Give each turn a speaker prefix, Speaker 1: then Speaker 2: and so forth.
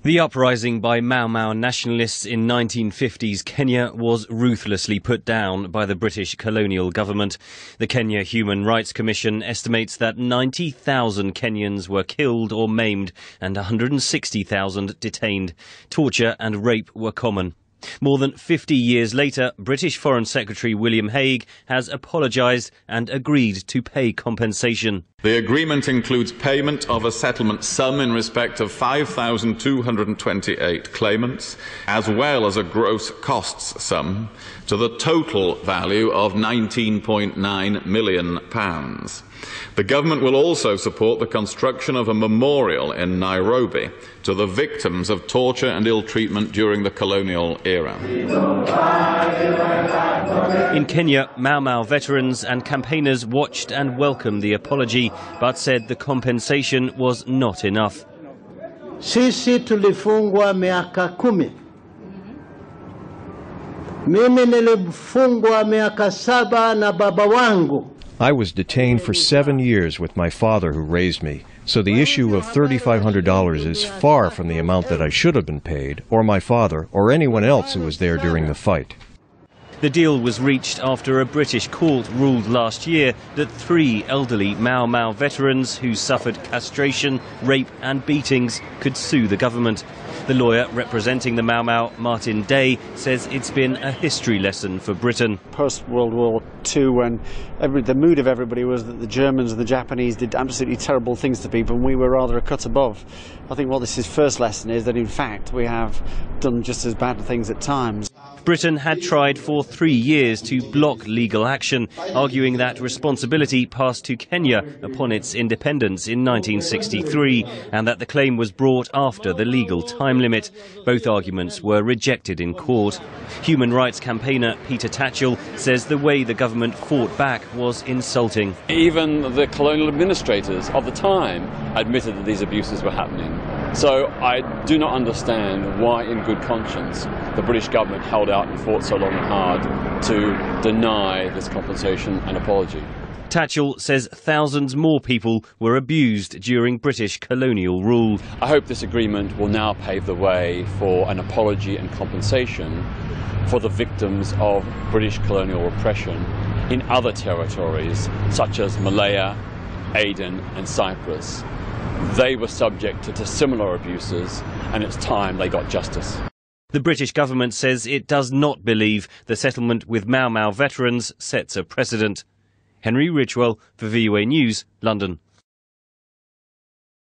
Speaker 1: The uprising by Mau Mau nationalists in 1950s Kenya was ruthlessly put down by the British colonial government. The Kenya Human Rights Commission estimates that 90,000 Kenyans were killed or maimed and 160,000 detained. Torture and rape were common. More than 50 years later, British Foreign Secretary William Hague has apologised and agreed to pay compensation.
Speaker 2: The agreement includes payment of a settlement sum in respect of 5,228 claimants, as well as a gross costs sum to the total value of £19.9 million. The government will also support the construction of a memorial in Nairobi to the victims of torture and ill-treatment during the colonial era.
Speaker 1: In Kenya, Mau Mau veterans and campaigners watched and welcomed the apology, but said the compensation was not enough.
Speaker 3: Sisi tulifungwa miaka 10. Mimi nilifungwa miaka 7 na baba wangu.
Speaker 4: I was detained for 7 years with my father who raised me, so the issue of $3,500 is far from the amount that I should have been paid, or my father, or anyone else who was there during the fight.
Speaker 1: The deal was reached after a British court ruled last year that 3 elderly Mau Mau veterans who suffered castration, rape and beatings could sue the government. The lawyer representing the Mau Mau, Martin Day, says it's been a history lesson for Britain.
Speaker 5: Post-World War II, when the mood of everybody was that the Germans and the Japanese did absolutely terrible things to people and we were rather a cut above. I think what this is first lesson is that in fact we have done just as bad things at times.
Speaker 1: Britain had tried for 3 years to block legal action, arguing that responsibility passed to Kenya upon its independence in 1963 and that the claim was brought after the legal time limit. Both arguments were rejected in court. Human rights campaigner Peter Tatchell says the way the government fought back was insulting.
Speaker 6: Even the colonial administrators of the time admitted that these abuses were happening. So I do not understand why, in good conscience, the British government held out and fought so long and hard to deny this compensation and apology.
Speaker 1: Tatchell says thousands more people were abused during British colonial rule.
Speaker 6: I hope this agreement will now pave the way for an apology and compensation for the victims of British colonial repression in other territories such as Malaya, Aden and Cyprus. They were subject to similar abuses, and it's time they got justice.
Speaker 1: The British government says it does not believe the settlement with Mau Mau veterans sets a precedent. Henry Ridgwell for VOA News, London.